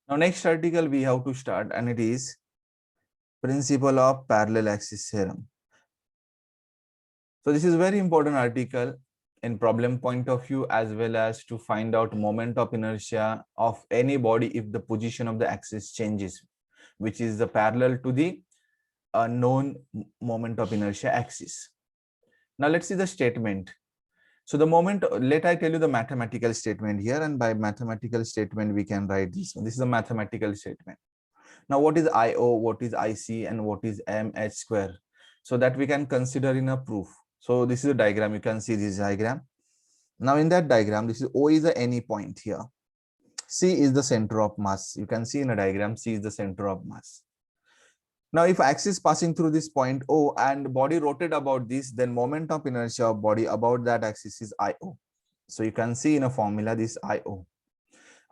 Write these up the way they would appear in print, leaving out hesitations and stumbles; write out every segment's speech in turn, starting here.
Now next article we have to start, and it is principle of parallel axis theorem. So this is very important article in problem point of view, as well as to find out moment of inertia of any body if the position of the axis changes, which is the parallel to the known moment of inertia axis. Now let's see the statement. So the moment, let I tell you the mathematical statement here, and by mathematical statement we can write this one. This is a mathematical statement. Now what is IO, what is IC, and what is MH square? So that we can consider in a proof. So this is a diagram. You can see this diagram. Now in that diagram, this is O is the any point here. C is the center of mass. You can see in a diagram, C is the center of mass. Now if axis passing through this point O and body rotate about this, then moment of inertia of body about that axis is IO. So you can see in a formula this IO.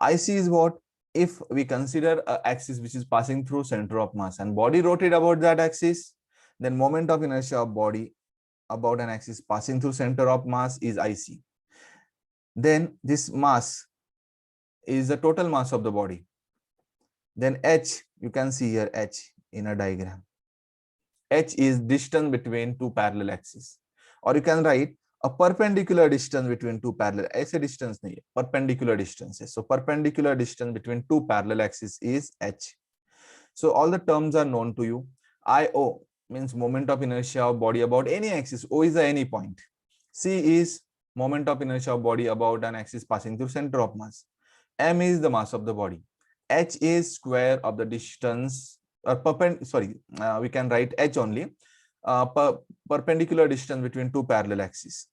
IC is what? If we consider an axis which is passing through center of mass and body rotate about that axis, then moment of inertia of body about an axis passing through center of mass is IC. Then this mass is the total mass of the body. Then H, you can see here H in a diagram. H is distance between two parallel axes, or you can write a perpendicular distance between two parallel. ऐसे distance नहीं है, perpendicular distance है. So perpendicular distance between two parallel axes is H. So all the terms are known to you. IO means moment of inertia of body about any axis. O is the any point. C is moment of inertia of body about an axis passing through center of mass. M is the mass of the body. H is square of the distance, we can write H only, perpendicular distance between two parallel axes.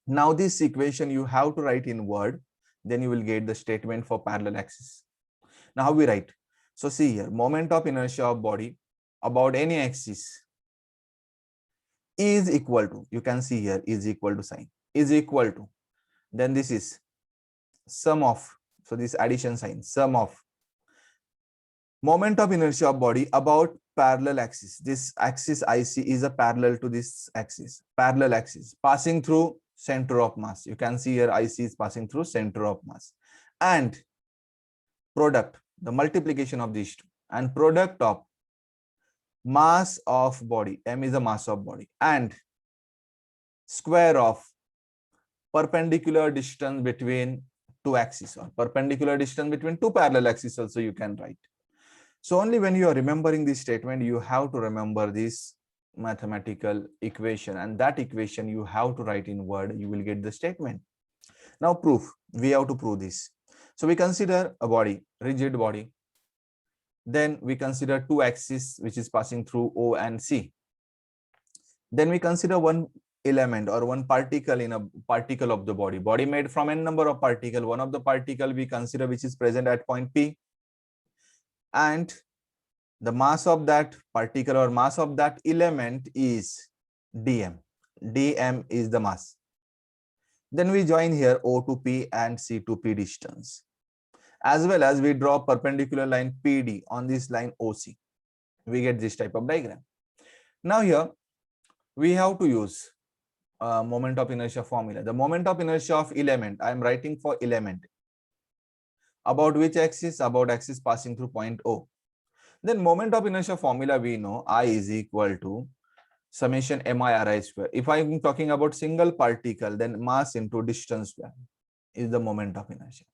Now this equation you have to write in word, then you will get the statement for parallel axis. Now how we write? So see here, moment of inertia of body about any axis is equal to, you can see here is equal to sign, is equal to, then this is sum of, so this addition sign, sum of moment of inertia of body about parallel axis. This axis IC is a parallel to this axis, parallel axis passing through center of mass. You can see here IC is passing through center of mass, and product, the multiplication of these two, and product of mass of body, M is the mass of body, and square of perpendicular distance between two axes, or perpendicular distance between two parallel axes also you can write. So only when you are remembering this statement, you have to remember this mathematical equation, and that equation you have to write in word, you will get the statement. Now proof, we have to prove this. So we consider a body, rigid body. Then we consider two axes which is passing through O and C. Then we consider one element or one particle in a particle of the body. Body made from n number of particle. One of the particle we consider which is present at point P. And the mass of that particle or mass of that element is dm. Dm is the mass. Then we join here O to P and C to P distance, as well as we draw perpendicular line PD on this line OC. We get this type of diagram. Now here we have to use moment of inertia formula. The moment of inertia of element, I am writing for element. About which axis? About axis passing through point O. Then moment of inertia formula we know, I is equal to summation mi/ri square. If I am talking about single particle, then mass into distance square is the moment of inertia.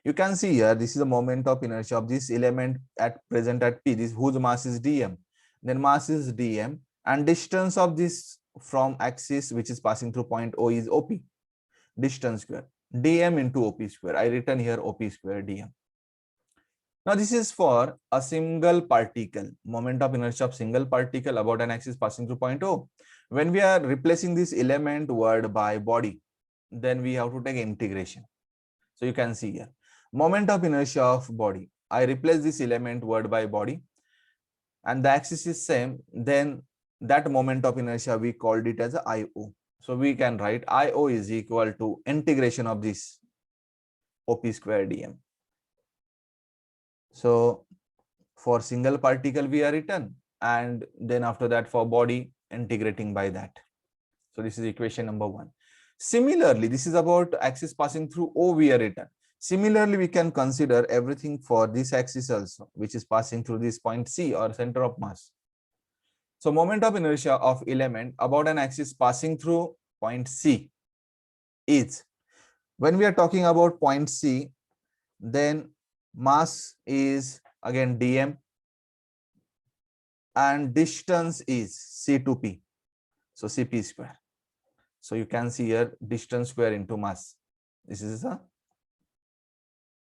You can see here, this is the moment of inertia of this element at present at P, this whose mass is dm. Then mass is dm, and distance of this from axis which is passing through point O is OP, distance square, dm into OP square. I written here OP square dm. Now this is for a single particle, moment of inertia of single particle about an axis passing through point O. When we are replacing this element word by body, then we have to take integration. So you can see here, moment of inertia of body, I replace this element word by body, and the axis is same, then that moment of inertia we called it as a IO. So we can write IO is equal to integration of this OP square dm. So for single particle we are written, and then after that for body integrating by that. So this is equation number 1. Similarly, this is about axis passing through O we are written. Similarly, we can consider everything for this axis also, which is passing through this point C or center of mass. So moment of inertia of element about an axis passing through point C is, when we are talking about point C, then mass is again dm and distance is c to p, so cp square. So you can see here distance square into mass. This is a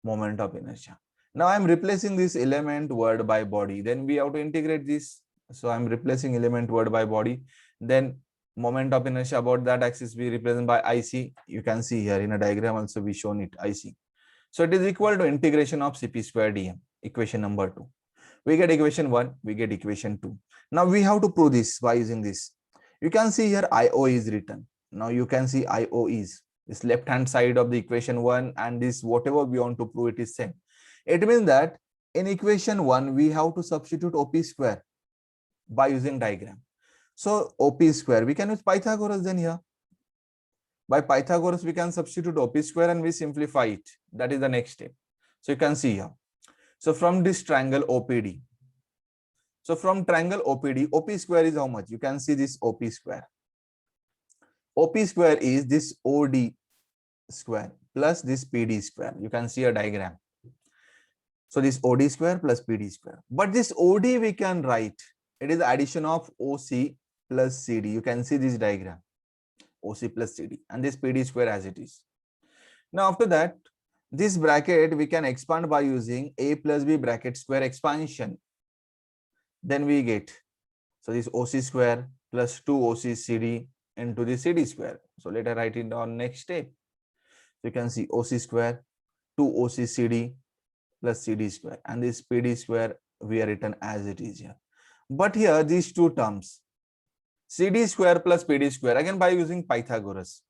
moment of inertia. Now I'm replacing this element word by body, then we have to integrate this. So I'm replacing element word by body, then moment of inertia about that axis we represent by IC. You can see here in a diagram also we shown it IC. So it is equal to integration of cp square dm, equation number 2. We get equation 1, we get equation 2. Now we have to prove this by using this. You can see here IO is written. Now you can see IO is this left hand side of the equation 1, and this whatever we want to prove it is same. It means that in equation 1 we have to substitute OP square by using diagram. So OP square we can use Pythagoras then here. By Pythagoras we can substitute OP square and we simplify it. That is the next step. So you can see here. So from this triangle OPD. So from triangle OPD, OP square is how much? You can see this OP square. OP square is this OD square plus this PD square. You can see a diagram. So this OD square plus PD square. But this OD we can write. It is the addition of OC plus CD. You can see this diagram. OC plus CD. And this PD square as it is. Now after that, this bracket we can expand by using A plus B bracket square expansion. Then we get, so this OC square plus 2OC CD into the CD square. So let us write it down next step. You can see OC square, 2OC CD plus CD square, and this PD square we are written as it is here. But here these two terms, CD square plus PD square, again by using Pythagoras,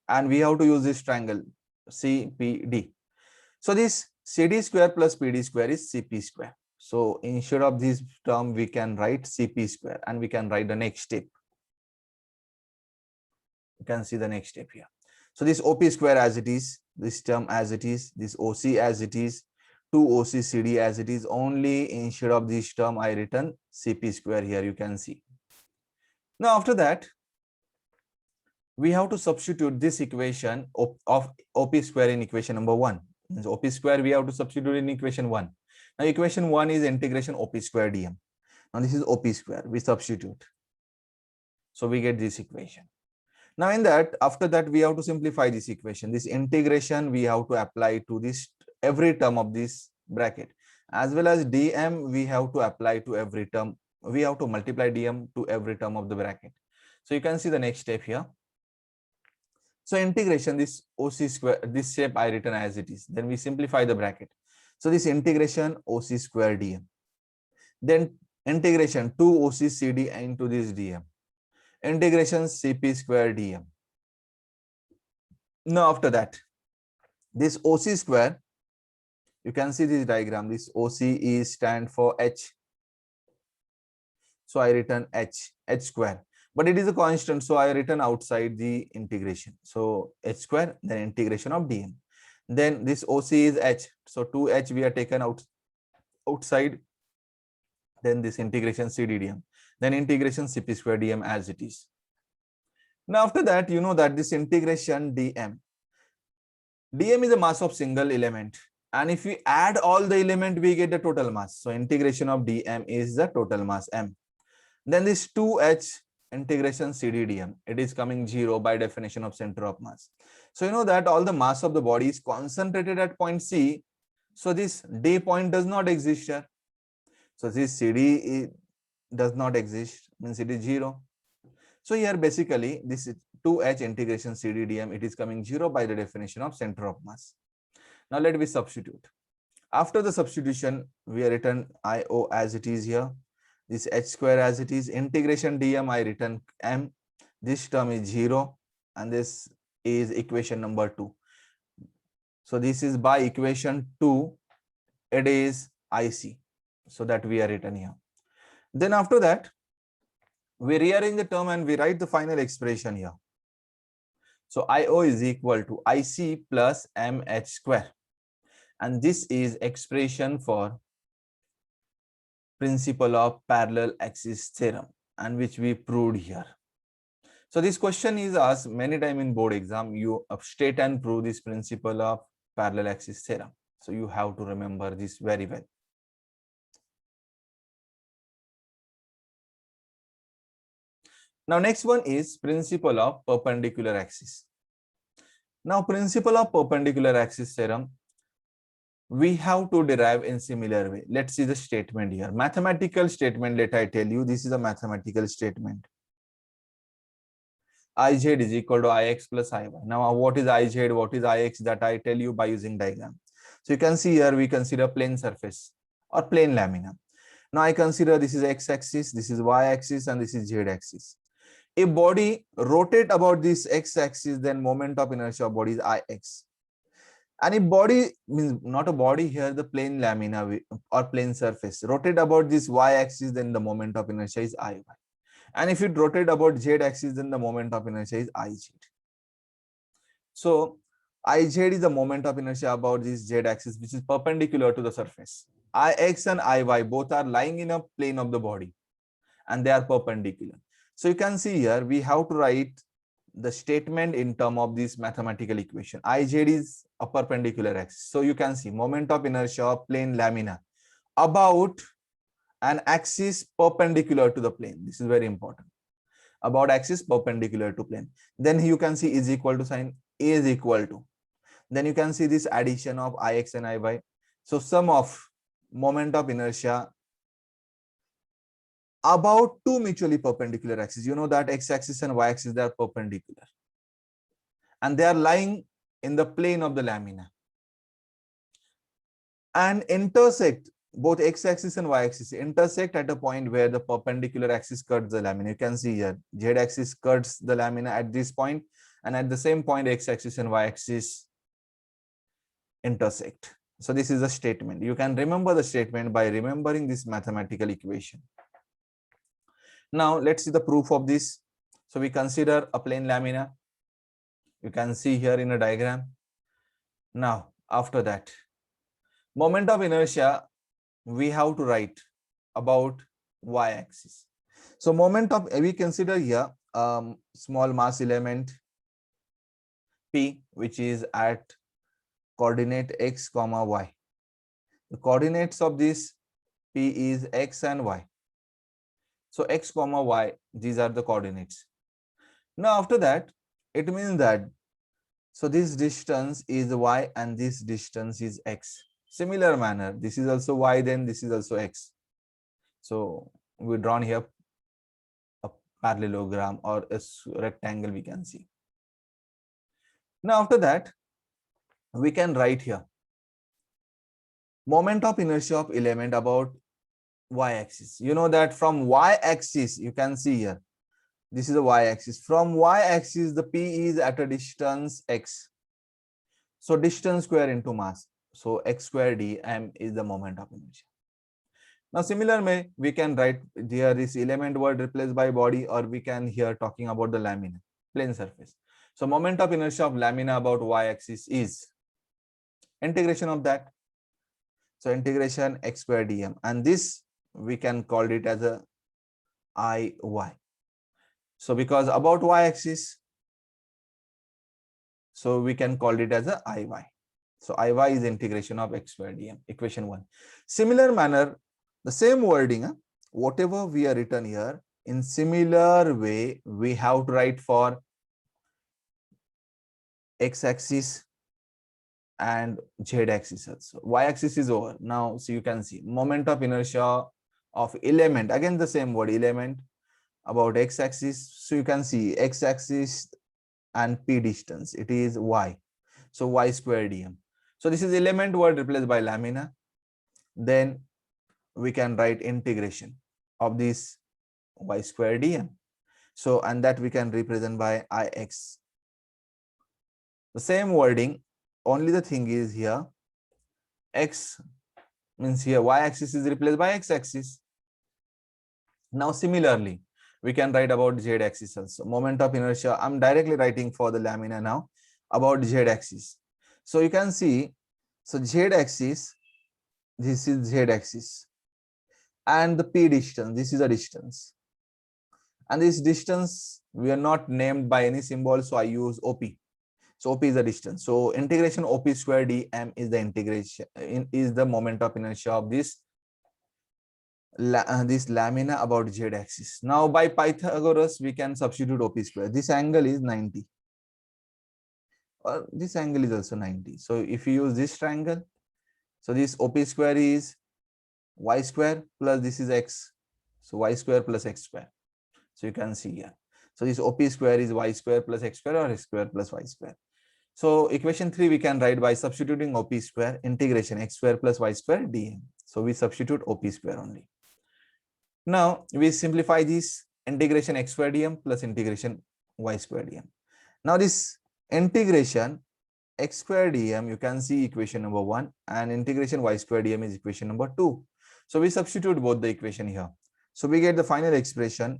and we have to use this triangle CPD. So this CD square plus PD square is CP square. So instead of this term, we can write CP square, and we can write the next step. You can see the next step here. So this OP square as it is, this term as it is, this OC as it is, 2OC CD as it is, only instead of this term I written CP square here, you can see. Now after that, we have to substitute this equation of OP square in equation number 1. So OP square we have to substitute in equation 1. Now equation 1 is integration OP square dm. Now this is OP square, we substitute. So we get this equation. Now in that, after that we have to simplify this equation. This integration we have to apply to this every term of this bracket, as well as dm we have to apply to every term. We have to multiply dm to every term of the bracket. So you can see the next step here. So integration, this OC square, this shape I written as it is. Then we simplify the bracket. So this integration OC square dm. Then integration 2OC CD into this dm. Integration CP square dm. Now after that, this OC square, you can see this diagram. This OC is stand for H. So I written H square. But it is a constant, so I written outside the integration. So H square, then integration of dm. Then this OC is H, so 2H we are taken outside. Then this integration CD dm. Then integration CP square dm as it is. Now after that, you know that this integration dm is the mass of single element. And if we add all the element, we get the total mass. So integration of dm is the total mass m. Then this 2H integration CD dm, it is coming 0 by definition of center of mass. So you know that all the mass of the body is concentrated at point C. So this D point does not exist here. So this CD does not exist, means it is 0. So here basically this is 2H integration CD dm, it is coming 0 by the definition of center of mass. Now let me substitute. After the substitution, we are written IO as it is here. This H square as it is, integration dm I written m. This term is 0, and this is equation number 2. So this is by equation 2, it is IC. So that we are written here. Then after that, we rearrange the term and we write the final expression here. So IO is equal to IC plus MH square. And this is expression for principle of parallel axis theorem, and which we proved here. So this question is asked many times in board exam. You state and prove this principle of parallel axis theorem. So you have to remember this very well. Now next one is principle of perpendicular axis. Now principle of perpendicular axis theorem, we have to derive in similar way. Let's see the statement here. Mathematical statement, let I tell you, this is a mathematical statement. Iz is equal to Ix plus Iy. Now what is Iz, what is Ix, that I tell you by using diagram. So you can see here we consider plane surface or plane lamina. Now I consider this is x-axis, this is y-axis, and this is z-axis. A body rotate about this x-axis, then moment of inertia of body is Ix. And if body means not a body here, the plane lamina or plane surface rotate about this y-axis, then the moment of inertia is Iy. And if it rotate about z-axis, then the moment of inertia is Iz. So Iz is the moment of inertia about this z-axis, which is perpendicular to the surface. Ix and Iy both are lying in a plane of the body, and they are perpendicular. So you can see here we have to write the statement in terms of this mathematical equation. Iz is a perpendicular axis. So you can see moment of inertia of plane lamina about an axis perpendicular to the plane. This is very important. About axis perpendicular to plane. Then you can see is equal to sign A is equal to. Then you can see this addition of Ix and Iy. So sum of moment of inertia about two mutually perpendicular axes. You know that x-axis and y-axis, they are perpendicular. And they are lying in the plane of the lamina. And intersect, both x-axis and y-axis intersect at a point where the perpendicular axis cuts the lamina. You can see here, z-axis cuts the lamina at this point, and at the same point, x-axis and y-axis intersect. So this is a statement. You can remember the statement by remembering this mathematical equation. Now let's see the proof of this. So we consider a plane lamina. You can see here in a diagram. Now after that, moment of inertia, we have to write about y-axis. So moment of, we consider here small mass element P, which is at coordinate x comma y. The coordinates of this P is x and y. So x comma y, these are the coordinates. Now after that, it means that, so this distance is y and this distance is x. Similar manner, this is also y, then this is also x. So we drawn here a parallelogram or a rectangle, we can see. Now after that, we can write here moment of inertia of element about y-axis. You know that from y-axis, you can see here, this is a y-axis. From y-axis, the P is at a distance x. So distance square into mass. So x square dm is the moment of inertia. Now similar way, we can write here this element word replaced by body, or we can here talking about the lamina, plane surface. So moment of inertia of lamina about y-axis is integration of that. So integration x square dm, and this we can call it as a Iy. So because about y-axis, so we can call it as a Iy. So Iy is integration of x square dm, equation 1. Similar manner, the same wording, whatever we are written here, in similar way, we have to write for x-axis and z-axis also. Y-axis is over. Now, so you can see moment of inertia of element, again the same word, element, about x-axis. So you can see x-axis and p distance, it is y. So y square dm. So this is element word replaced by lamina. Then we can write integration of this y square dm. So, and that we can represent by Ix. The same wording, only the thing is here, x means here y-axis is replaced by x-axis. Now similarly, we can write about z-axis also. Moment of inertia, I'm directly writing for the lamina now about z-axis. So you can see So z axis, this is z axis, and the p distance, this is a distance, and this distance we are not named by any symbol, so I use op. So op is the distance. So integration op square dm is the integration is the moment of inertia of this this lamina about z axis. Now by Pythagoras we can substitute op square. This angle is 90, or this angle is also 90. So if you use this triangle, so this op square is y square plus this is x, so y square plus x square. So you can see here, so this op square is y square plus x square, or x square plus y square. So equation 3 we can write by substituting op square, integration x square plus y square dm. So we substitute op square only. Now we simplify this, integration x square dm plus integration y square dm. Now this integration x square dm, you can see equation number 1, and integration y square dm is equation number 2. So we substitute both the equation here. So we get the final expression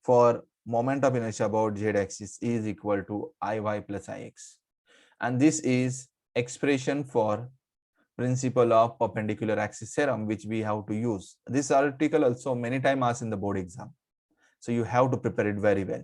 for moment of inertia about z axis is equal to iy plus ix. And this is expression for principle of perpendicular axis theorem, which we have to use. This article also many times asked in the board exam, so you have to prepare it very well.